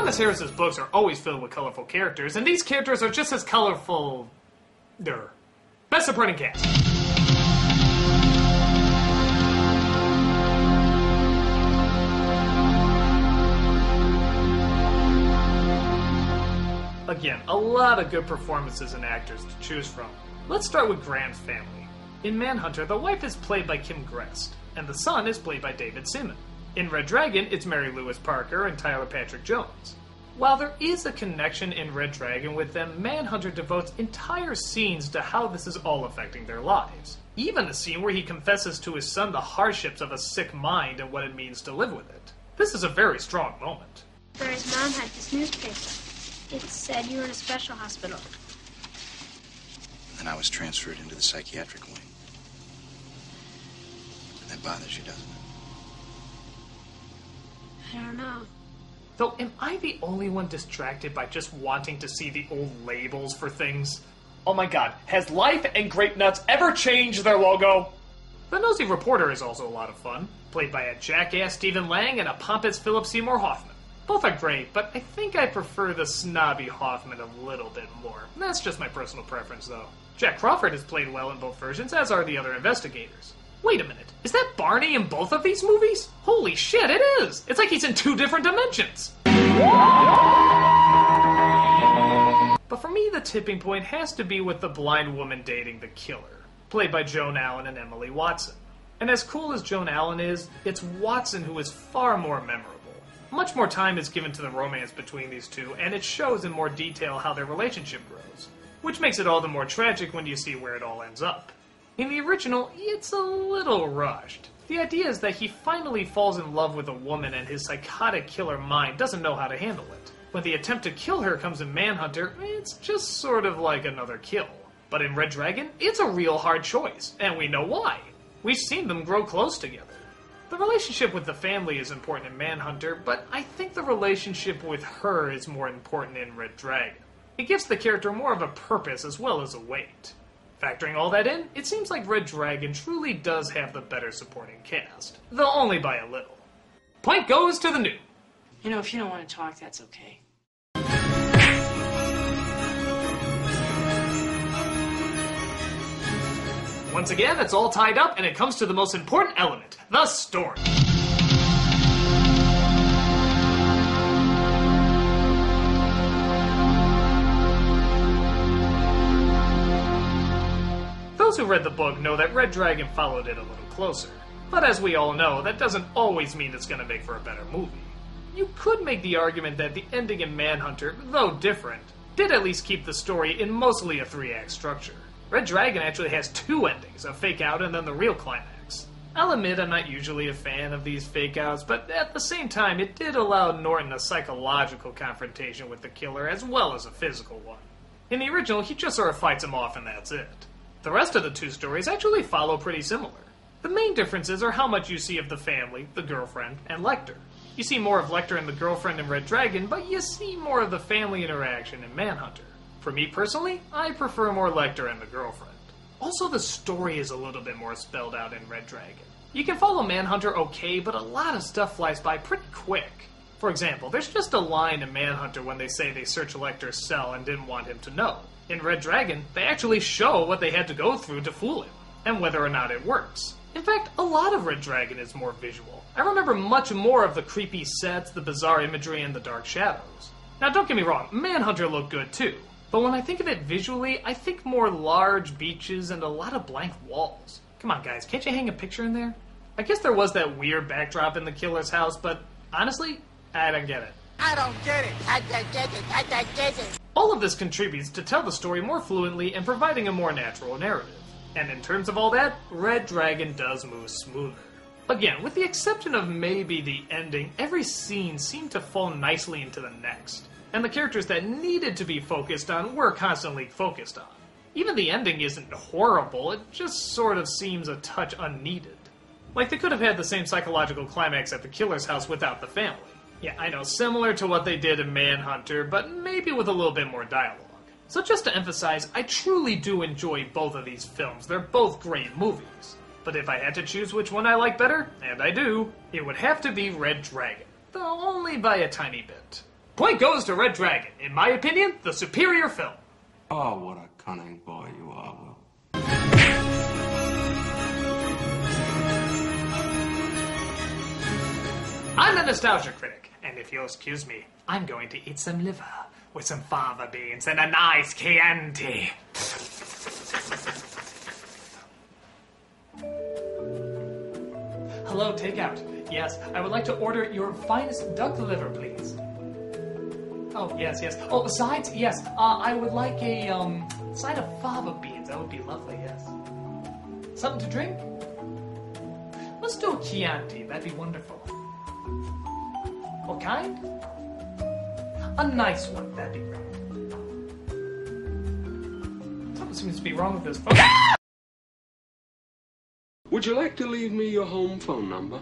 Thomas Harris's books are always filled with colorful characters, and these characters are just as colorful... Best supporting cast. Again, a lot of good performances and actors to choose from. Let's start with Graham's family. In Manhunter, the wife is played by Kim Grest, and the son is played by David Simon. In Red Dragon, it's Mary Louise Parker and Tyler Patrick Jones. While there is a connection in Red Dragon with them, Manhunter devotes entire scenes to how this is all affecting their lives. Even a scene where he confesses to his son the hardships of a sick mind and what it means to live with it. This is a very strong moment. Barry's mom had this newspaper. It said you were in a special hospital. And I was transferred into the psychiatric wing. That bothers you, doesn't it? I don't know. Though, am I the only one distracted by just wanting to see the old labels for things? Oh my god, has Life and Grape Nuts ever changed their logo? The Nosy Reporter is also a lot of fun, played by a jackass Stephen Lang and a pompous Philip Seymour Hoffman. Both are great, but I think I prefer the snobby Hoffman a little bit more. That's just my personal preference, though. Jack Crawford is played well in both versions, as are the other investigators. Wait a minute, is that Barney in both of these movies? Holy shit, it is! It's like he's in 2 different dimensions! But for me, the tipping point has to be with the blind woman dating the killer, played by Joan Allen and Emily Watson. And as cool as Joan Allen is, it's Watson who is far more memorable. Much more time is given to the romance between these two, and it shows in more detail how their relationship grows, which makes it all the more tragic when you see where it all ends up. In the original, it's a little rushed. The idea is that he finally falls in love with a woman and his psychotic killer mind doesn't know how to handle it. When the attempt to kill her comes in Manhunter, it's just sort of like another kill. But in Red Dragon, it's a real hard choice, and we know why. We've seen them grow close together. The relationship with the family is important in Manhunter, but I think the relationship with her is more important in Red Dragon. It gives the character more of a purpose as well as a weight. Factoring all that in, it seems like Red Dragon truly does have the better supporting cast, though only by a little. Point goes to the new. You know, if you don't want to talk, that's okay. Once again, it's all tied up, and it comes to the most important element, the story. Those who read the book know that Red Dragon followed it a little closer. But as we all know, that doesn't always mean it's going to make for a better movie. You could make the argument that the ending in Manhunter, though different, did at least keep the story in mostly a 3-act structure. Red Dragon actually has 2 endings, a fake-out and then the real climax. I'll admit I'm not usually a fan of these fake-outs, but at the same time it did allow Norton a psychological confrontation with the killer as well as a physical one. In the original, he just sort of fights him off and that's it. The rest of the 2 stories actually follow pretty similar. The main differences are how much you see of the family, the girlfriend, and Lecter. You see more of Lecter and the girlfriend in Red Dragon, but you see more of the family interaction in Manhunter. For me personally, I prefer more Lecter and the girlfriend. Also, the story is a little bit more spelled out in Red Dragon. You can follow Manhunter okay, but a lot of stuff flies by pretty quick. For example, there's just a line in Manhunter when they say they searched Lecter's cell and didn't want him to know. In Red Dragon, they actually show what they had to go through to fool him, and whether or not it works. In fact, a lot of Red Dragon is more visual. I remember much more of the creepy sets, the bizarre imagery, and the dark shadows. Now don't get me wrong, Manhunter looked good too. But when I think of it visually, I think more large beaches and a lot of blank walls. Come on guys, can't you hang a picture in there? I guess there was that weird backdrop in the killer's house, but honestly, I don't get it. I don't get it. I don't get it. I don't get it. All of this contributes to tell the story more fluently and providing a more natural narrative. And in terms of all that, Red Dragon does move smoother. Again, with the exception of maybe the ending, every scene seemed to fall nicely into the next. And the characters that needed to be focused on were constantly focused on. Even the ending isn't horrible, it just sort of seems a touch unneeded. Like they could have had the same psychological climax at the killer's house without the family. Yeah, I know, similar to what they did in Manhunter, but maybe with a little bit more dialogue. So just to emphasize, I truly do enjoy both of these films. They're both great movies. But if I had to choose which one I like better, and I do, it would have to be Red Dragon. Though only by a tiny bit. Point goes to Red Dragon. In my opinion, the superior film. Oh, what a cunning boy you are, Will. I'm the Nostalgia Critic, and if you'll excuse me, I'm going to eat some liver with some fava beans and a nice Chianti. Hello, takeout. Yes, I would like to order your finest duck liver, please. Oh, yes. Oh, sides? Yes. I would like a, side of fava beans. That would be lovely, yes. Something to drink? Let's do a Chianti. That'd be wonderful. What kind? A nice one. That'd be great. Something seems to be wrong with this phone. Would you like to leave me your home phone number?